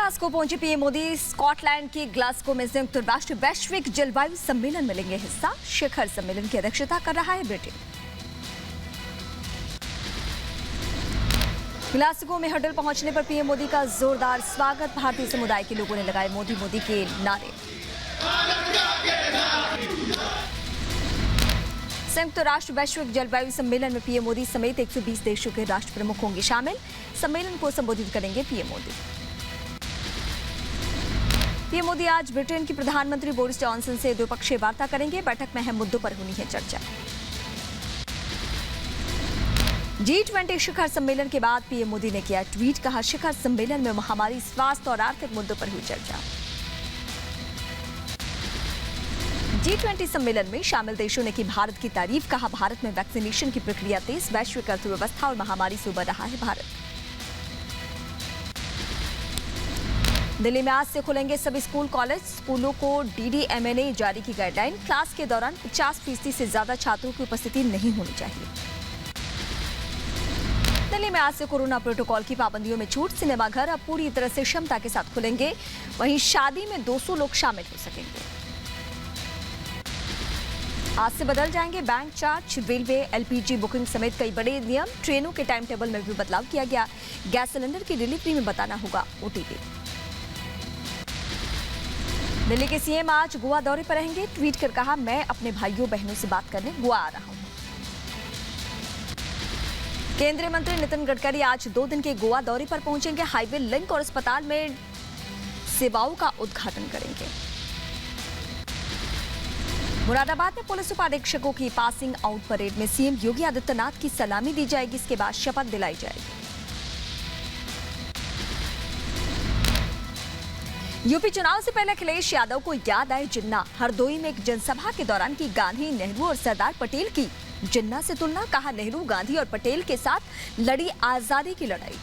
Glasgow पहुंचे PM Modi. Scotland के Glasgow में संयुक्त राष्ट्र वैश्विक जलवायु सम्मेलन में लेंगे हिस्सा। शिखर सम्मेलन की अध्यक्षता कर रहा है ब्रिटेन। ग्लासगो में होटल पहुंचने पर पीएम मोदी का जोरदार स्वागत। भारतीय समुदाय के लोगों ने लगाए मोदी मोदी के नारे। संयुक्त राष्ट्र वैश्विक जलवायु सम्मेलन में पीएम मोदी समेत 120 देशों के राष्ट्र प्रमुख होंगे शामिल। सम्मेलन को संबोधित करेंगे पीएम मोदी। पीएम मोदी आज ब्रिटेन की प्रधानमंत्री बोरिस जॉनसन से द्विपक्षीय वार्ता करेंगे। बैठक में अहम मुद्दों पर होनी है चर्चा। G20 शिखर सम्मेलन के बाद पीएम मोदी ने किया ट्वीट। कहा, शिखर सम्मेलन में महामारी, स्वास्थ्य और आर्थिक मुद्दों पर हुई चर्चा। G20 सम्मेलन में शामिल देशों ने की भारत की तारीफ। कहा, भारत में वैक्सीनेशन की प्रक्रिया तेज, वैश्विक अर्थव्यवस्था और महामारी से उबर रहा है भारत। दिल्ली में आज से खुलेंगे सभी स्कूल कॉलेज। स्कूलों को DDMA ने जारी की गाइडलाइन। क्लास के दौरान 50% से ज्यादा छात्रों की उपस्थिति नहीं होनी चाहिए। दिल्ली में आज से कोरोना प्रोटोकॉल की पाबंदियों में छूट। सिनेमाघर अब पूरी तरह से क्षमता के साथ खुलेंगे। वहीं शादी में 200 लोग शामिल हो सकेंगे। आज से बदल जाएंगे bank charge. Railway, LPG booking समेत कई बड़े नियम। ट्रेनों के टाइम टेबल में भी बदलाव किया गया। गैस सिलेंडर की डिलीवरी में बताना होगा OTP। दिल्ली के CM आज गोवा दौरे पर रहेंगे। ट्वीट कर कहा, मैं अपने भाइयों बहनों से बात करने गोवा आ रहा हूं। केंद्रीय मंत्री नितिन गडकरी आज 2 दिन के गोवा दौरे पर पहुंचेंगे। हाईवे लिंक और अस्पताल में सेवाओं का उद्घाटन करेंगे। मुरादाबाद में पुलिस उपाधीक्षकों की पासिंग आउट परेड में CM योगी आदित्यनाथ की सलामी दी जाएगी। इसके बाद शपथ दिलाई जाएगी। यूपी चुनाव से पहले अखिलेश यादव को याद आए जिन्ना। हरदोई में एक जनसभा के दौरान की गांधी, नेहरू और सरदार पटेल की जिन्ना से तुलना। कहा, नेहरू, गांधी और पटेल के साथ लड़ी आजादी की लड़ाई।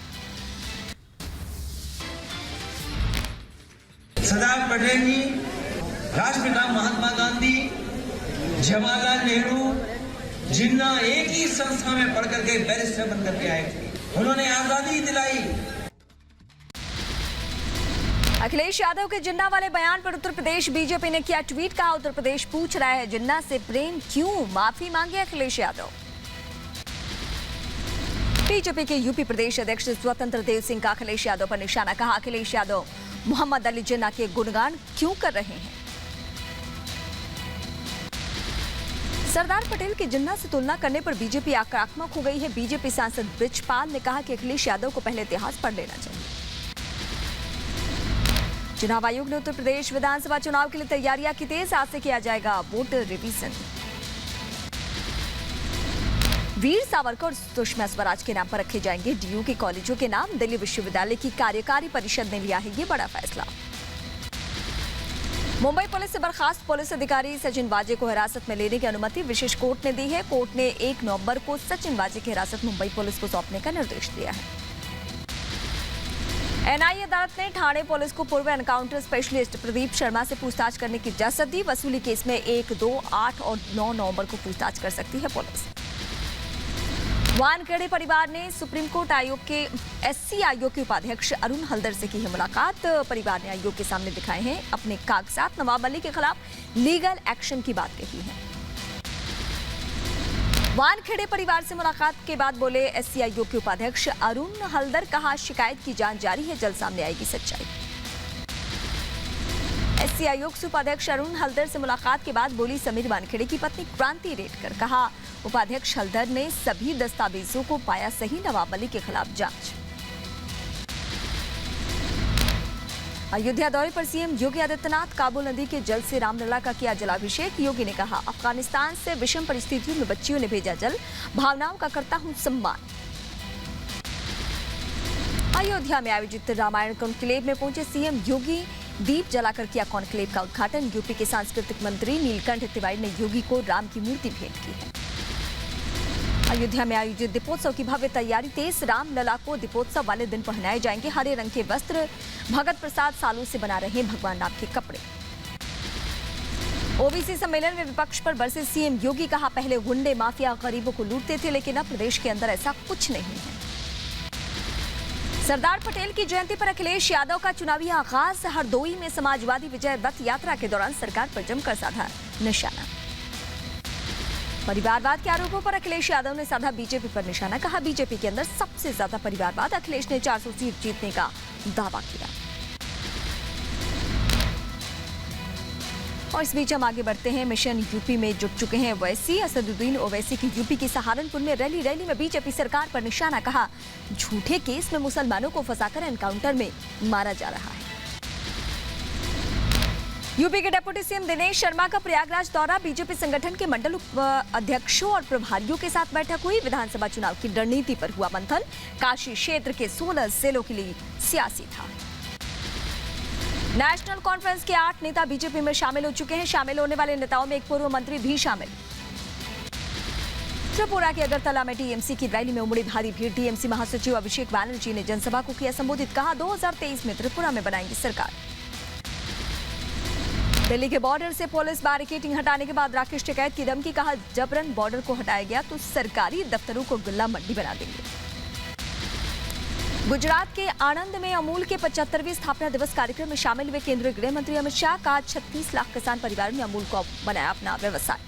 सरदार पटेल जी, राष्ट्रपिता महात्मा गांधी, जवाहरलाल नेहरू, जिन्ना एक ही संस्था में पढ़ करके बैरिस्टर बन करके आए थे। उन्होंने आजादी दिलाई। अखिलेश यादव के जिन्ना वाले बयान पर उत्तर प्रदेश बीजेपी ने किया ट्वीट। कहा, उत्तर प्रदेश पूछ रहा है जिन्ना से प्रेम क्यों, माफी मांगे अखिलेश यादव। बीजेपी के यूपी प्रदेश अध्यक्ष स्वतंत्र देव सिंह का अखिलेश यादव पर निशाना। कहा, अखिलेश यादव मोहम्मद अली जिन्ना के गुणगान क्यों कर रहे हैं। सरदार पटेल की जिन्ना से तुलना करने पर बीजेपी आक्रामक हो गई है। बीजेपी सांसद ब्रिजपाल ने कहा कि अखिलेश यादव को पहले इतिहास पढ़ लेना चाहिए। चुनाव आयोग ने उत्तर प्रदेश विधानसभा चुनाव के लिए तैयारियां की तेज। आज से किया जाएगा वोटर रिवीजन। वीर सावरकर और सुषमा स्वराज के नाम पर रखे जाएंगे DU के कॉलेजों के नाम। दिल्ली विश्वविद्यालय की कार्यकारी परिषद ने लिया है ये बड़ा फैसला। मुंबई पुलिस से बर्खास्त पुलिस अधिकारी सचिन वाजे को हिरासत में लेने की अनुमति विशेष कोर्ट ने दी है। कोर्ट ने 1 नवंबर को सचिन वाजे की हिरासत मुंबई पुलिस को सौंपने का निर्देश दिया है। NIA अदालत ने ठाणे पुलिस को पूर्व एनकाउंटर स्पेशलिस्ट प्रदीप शर्मा से पूछताछ करने की इजाजत दी। वसूली केस में 1, 2, 8 और 9 नवंबर को पूछताछ कर सकती है पुलिस। वानखेड़े परिवार ने सुप्रीम कोर्ट आयोग के SC आयोग के उपाध्यक्ष अरुण हल्दर से की है मुलाकात। परिवार ने आयोग के सामने दिखाए हैं अपने कागजात। नवाब मलिक के खिलाफ लीगल एक्शन की बात कही है। वानखेड़े परिवार से मुलाकात के बाद बोले SC आयोग के उपाध्यक्ष अरुण हल्दर। कहा, शिकायत की जांच जारी है, जल्द सामने आएगी सच्चाई। SC आयोग से उपाध्यक्ष अरुण हल्दर से मुलाकात के बाद बोली समीर वानखेड़े की पत्नी क्रांति रेडकर। कहा, उपाध्यक्ष हल्दर ने सभी दस्तावेजों को पाया सही। नवाब मलिक के खिलाफ जांच। अयोध्या दौरे पर CM योगी आदित्यनाथ। काबुल नदी के जल से रामलला का किया जलाभिषेक। योगी ने कहा, अफगानिस्तान से विषम परिस्थितियों में बच्चियों ने भेजा जल, भावनाओं का करता हूं सम्मान। अयोध्या में आयोजित रामायण कॉन्क्लेव में पहुंचे CM योगी। दीप जलाकर किया कॉन्क्लेव का उद्घाटन। यूपी के सांस्कृतिक मंत्री नीलकंठ तिवारी ने योगी को राम की मूर्ति भेंट की है। अयोध्या में आयोजित दीपोत्सव की भव्य तैयारी तेज। रामलला को दीपोत्सव वाले दिन पहनाए जाएंगे हरे रंग के वस्त्र। भगत प्रसाद सालों से बना रहे भगवान राम के कपड़े। OBC सम्मेलन में विपक्ष पर बरसे CM योगी। कहा, पहले गुंडे माफिया गरीबों को लूटते थे, लेकिन अब प्रदेश के अंदर ऐसा कुछ नहीं है। सरदार पटेल की जयंती पर अखिलेश यादव का चुनावी आगाज। हरदोई में समाजवादी विजय रथ यात्रा के दौरान सरकार पर जमकर साधा निशाना। परिवारवाद के आरोपों पर अखिलेश यादव ने साधा बीजेपी पर निशाना। कहा, बीजेपी के अंदर सबसे ज्यादा परिवारवाद। अखिलेश ने 400 सीट जीतने का दावा किया। और इस बीच हम आगे बढ़ते हैं। मिशन यूपी में जुट चुके हैं ओवैसी। असदुद्दीन ओवैसी की यूपी की सहारनपुर में रैली में बीजेपी सरकार पर निशाना। कहा, झूठे केस में मुसलमानों को फंसाकर एनकाउंटर में मारा जा रहा है। यूपी के डिप्टी सीएम दिनेश शर्मा का प्रयागराज दौरा। बीजेपी संगठन के मंडल अध्यक्षों और प्रभारियों के साथ बैठक हुई। विधानसभा चुनाव की रणनीति पर हुआ मंथन। काशी क्षेत्र के 16 जिलों के लिए सियासी था। नेशनल कॉन्फ्रेंस के 8 नेता बीजेपी में शामिल हो चुके हैं। शामिल होने वाले नेताओं में एक पूर्व मंत्री भी शामिल। त्रिपुरा के अगरतला में टीएमसी की रैली में उमड़ी भारी भीड़। टीएमसी महासचिव अभिषेक बैनर्जी ने जनसभा को किया संबोधित। कहा, 2023 में त्रिपुरा में बनाएंगे सरकार। दिल्ली के बॉर्डर से पुलिस बैरिकेडिंग हटाने के बाद राकेश टिकैत की धमकी। कहा, जबरन बॉर्डर को हटाया गया तो सरकारी दफ्तरों को गुल्ला मंडी बना देंगे। गुजरात के आणंद में अमूल के 75वें स्थापना दिवस कार्यक्रम में शामिल हुए केंद्रीय गृह मंत्री अमित शाह। का 36 लाख किसान परिवार ने अमूल को बनाया अपना व्यवसाय।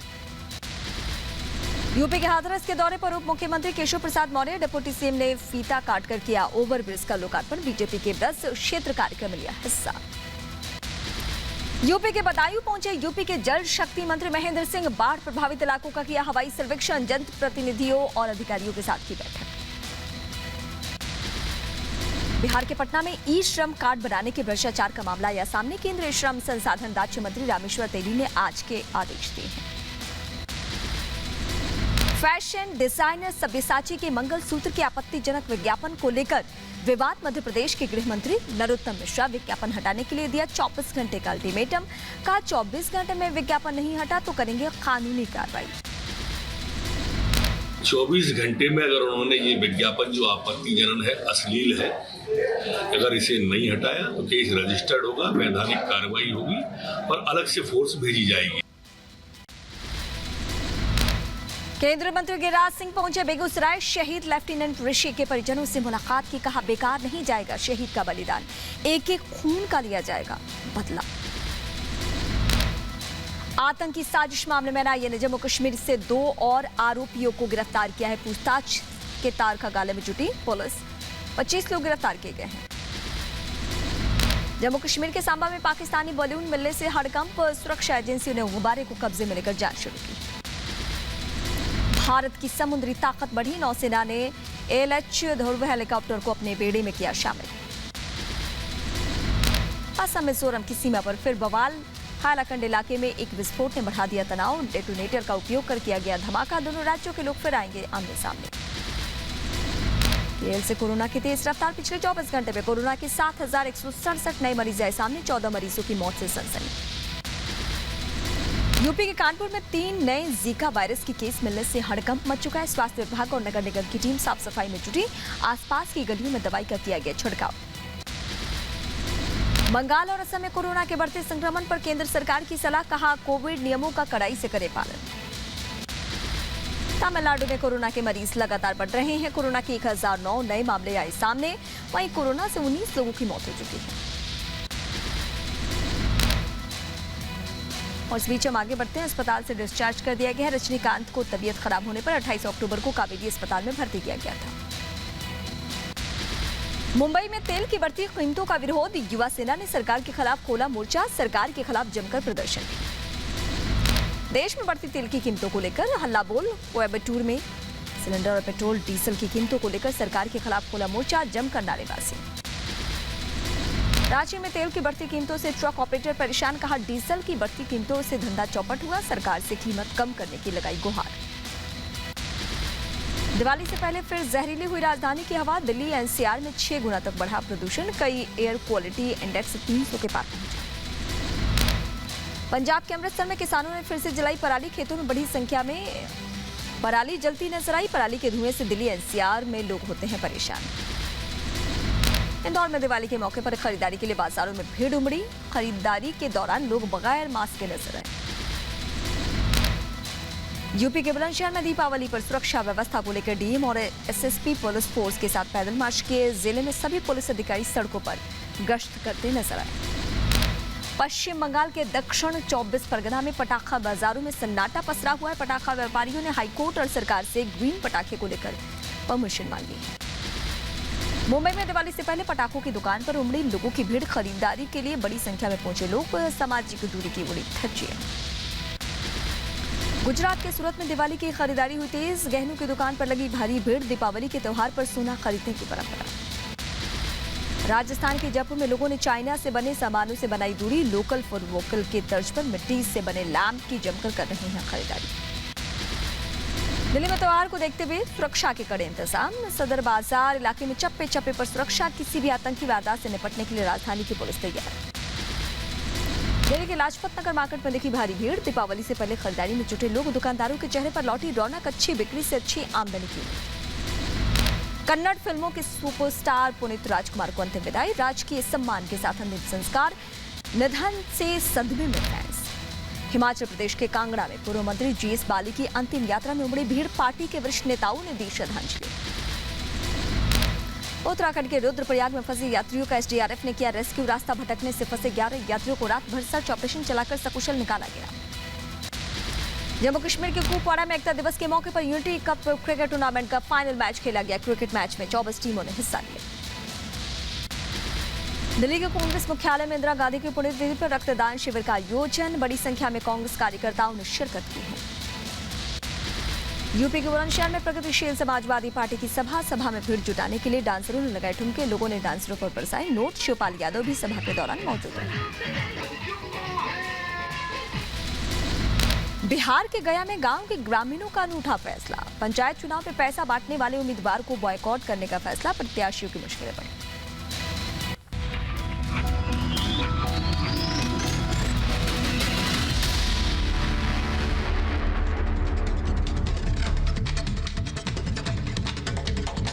यूपी के हाथरस के दौरे पर उप मुख्यमंत्री केशव प्रसाद मौर्य। डिप्टी सीएम ने फीता काटकर किया ओवरब्रिज का लोकार्पण। बीजेपी के 10 क्षेत्र कार्यक्रम में लिया हिस्सा। यूपी के बदायूं पहुंचे यूपी के जल शक्ति मंत्री महेंद्र सिंह। बाढ़ प्रभावित इलाकों का किया हवाई सर्वेक्षण। जनप्रतिनिधियों और अधिकारियों के साथ की बैठक। बिहार के पटना में ई श्रम कार्ड बनाने के भ्रष्टाचार का मामला आया सामने। केंद्रीय श्रम संसाधन राज्य मंत्री रामेश्वर तेली ने आज के आदेश दिए हैं। फैशन डिजाइनर सब्यसाची के मंगलसूत्र के आपत्तिजनक विज्ञापन को लेकर विवाद। मध्य प्रदेश के गृह मंत्री नरोत्तम मिश्रा विज्ञापन हटाने के लिए दिया 24 घंटे का अल्टीमेटम। कहा, 24 घंटे में विज्ञापन नहीं हटा तो करेंगे कानूनी कार्रवाई। 24 घंटे में अगर उन्होंने ये विज्ञापन जो आपत्तिजनक है, अश्लील है, अगर इसे नहीं हटाया तो केस रजिस्टर्ड होगा, वैधानिक कार्रवाई होगी और अलग से फोर्स भेजी जाएगी। केंद्रीय मंत्री गिरिराज सिंह पहुंचे बेगूसराय। शहीद लेफ्टिनेंट ऋषि के परिजनों से मुलाकात की। कहा, बेकार नहीं जाएगा शहीद का बलिदान। एक एक खून का लिया जाएगा बदला। आतंकी साजिश मामले में एनआईए जम्मू कश्मीर से 2 और आरोपियों को गिरफ्तार किया है। पूछताछ के तार खगाले में जुटी पुलिस। 25 लोग गिरफ्तार किए गए हैं। जम्मू कश्मीर के सांबा में पाकिस्तानी बलून मिलने से हड़कंप। सुरक्षा एजेंसियों ने गुब्बारे को कब्जे में लेकर जांच शुरू की। भारत की समुद्री ताकत बढ़ी। नौसेना ने ALH ध्रुव हेलीकॉप्टर को अपने बेड़े में किया शामिल। असम मिजोरम की सीमा पर फिर बवाल। हालाकंड इलाके में एक विस्फोट ने बढ़ा दिया तनाव। डेटोनेटर का उपयोग कर किया गया धमाका। दोनों राज्यों के लोग फिर आएंगे आमने सामने। केरल से कोरोना की तेज रफ्तार। पिछले 24 घंटे में कोरोना के 7,167 नए मरीज आए सामने। 14 मरीजों की मौत से सनसनी। यूपी के कानपुर में 3 नए जीका वायरस की केस मिलने से हड़कंप मच चुका है। स्वास्थ्य विभाग और नगर निगम की टीम साफ सफाई में जुटी। आसपास की गलियों में दवाई का किया गया छिड़काव। बंगाल और असम में कोरोना के बढ़ते संक्रमण पर केंद्र सरकार की सलाह। कहा, कोविड नियमों का कड़ाई से करे पालन। तमिलनाडु में कोरोना के मरीज लगातार बढ़ रहे हैं। कोरोना के 1009 नए मामले आए सामने। वहीं कोरोना से 19 लोगों की मौत हो चुकी है। और इस बीच हम आगे बढ़ते हैं। अस्पताल से डिस्चार्ज कर दिया गया है। रजनीकांत को तबीयत खराब होने पर 28 अक्टूबर को कावेरी अस्पताल में भर्ती किया गया था। मुंबई में तेल की बढ़ती कीमतों का विरोध। युवा सेना ने सरकार के खिलाफ खोला मोर्चा। सरकार के खिलाफ जमकर प्रदर्शन किया। देश में बढ़ती तेल की कीमतों को लेकर हल्ला बोल। कोयम्बटूर में सिलेंडर और पेट्रोल डीजल की कीमतों को लेकर सरकार के खिलाफ खोला मोर्चा। जमकर नारेबाजी। रांची में तेल की बढ़ती कीमतों से ट्रक ऑपरेटर परेशान। कहा, डीजल की बढ़ती कीमतों से धंधा चौपट हुआ। सरकार से कीमत कम करने की लगाई गुहार। दिवाली से पहले फिर जहरीली हुई राजधानी की हवा। दिल्ली NCR में 6 गुना तक बढ़ा प्रदूषण। कई एयर क्वालिटी इंडेक्स 300 के पार पहुंचा। पंजाब के अमृतसर में किसानों ने फिर से जलाई पराली। खेतों में बड़ी संख्या में पराली जलती नजर आई। पराली के धुएं से दिल्ली NCR में लोग होते हैं परेशान। इंदौर में दिवाली के मौके पर खरीदारी के लिए बाजारों में भीड़ उमड़ी। खरीदारी के दौरान लोग बगैर मास्क के नजर आए। यूपी के बुलंदशहर में दीपावली पर सुरक्षा व्यवस्था को लेकर डीएम और एसएसपी पुलिस फोर्स के साथ पैदल मार्च किए। जिले में सभी पुलिस अधिकारी सड़कों पर गश्त करते नजर आए। पश्चिम बंगाल के दक्षिण 24 परगना में पटाखा बाजारों में सन्नाटा पसरा हुआ है। पटाखा व्यापारियों ने हाईकोर्ट और सरकार से ग्रीन पटाखे को लेकर परमिशन मांगी है। मुंबई में दिवाली से पहले पटाखों की दुकान पर उमड़ी लोगों की भीड़। खरीदारी के लिए बड़ी संख्या में पहुंचे लोग। सामाजिक दूरी की उड़ी धज्जियां। गुजरात के सूरत में दिवाली की खरीदारी हुई तेज। गहनों की दुकान पर लगी भारी भीड़। दीपावली के त्योहार पर सोना खरीदने की परंपरा। राजस्थान के जयपुर में लोगों ने चाइना से बने सामानों से बनाई दूरी। लोकल फॉर वोकल के तर्ज पर मिट्टी से बने लैंप की जमकर कर रहे हैं खरीदारी। दिल्ली में त्योहार को देखते हुए सुरक्षा के कड़े इंतजाम। सदर बाजार इलाके में चप्पे चप्पे पर सुरक्षा। किसी भी आतंकी वारदात से निपटने के लिए राजधानी की पुलिस तैयार। दिल्ली के लाजपत नगर मार्केट में देखी भारी भीड़। दीपावली से पहले खरीदारी में जुटे लोग। दुकानदारों के चेहरे पर लौटी रौनक। अच्छी बिक्री से अच्छी आमदनी की। कन्नड़ फिल्मों के सुपरस्टार पुनीत राजकुमार को अंतिम विदाई। राजकीय सम्मान के साथ अंतिम संस्कार। निधन से सदमे में फैंस। हिमाचल प्रदेश के कांगड़ा में पूर्व मंत्री जीएस बाली की अंतिम यात्रा में उमड़ी भीड़। पार्टी के वरिष्ठ नेताओं ने दी श्रद्धांजलि। उत्तराखंड के रुद्रप्रयाग में फंसे यात्रियों का एसडीआरएफ ने किया रेस्क्यू। रास्ता भटकने से फंसे 11 यात्रियों को रात भर सर्च ऑपरेशन चलाकर सकुशल निकाला गया। जम्मू कश्मीर के कुपवाड़ा में एकता दिवस के मौके पर यूनिटी कप क्रिकेट टूर्नामेंट का फाइनल मैच खेला गया। क्रिकेट मैच में 24 टीमों ने हिस्सा लिया। दिल्ली के कांग्रेस मुख्यालय में इंदिरा गांधी की पुण्यतिथि पर रक्तदान शिविर का आयोजन। बड़ी संख्या में कांग्रेस कार्यकर्ताओं ने शिरकत की है। यूपी के बुलंदशहर में प्रगतिशील समाजवादी पार्टी की सभा में भीड़ जुटाने के लिए डांसरों ने लगाए ठुमके। लोगों ने डांसरों पर बरसाए नोट। शिवपाल यादव भी सभा के दौरान मौजूद रहे। बिहार के गया में गांव के ग्रामीणों का अनूठा फैसला। पंचायत चुनाव में पैसा बांटने वाले उम्मीदवार को बॉयकॉट करने का फैसला। प्रत्याशियों की मुश्किलें बढ़ी।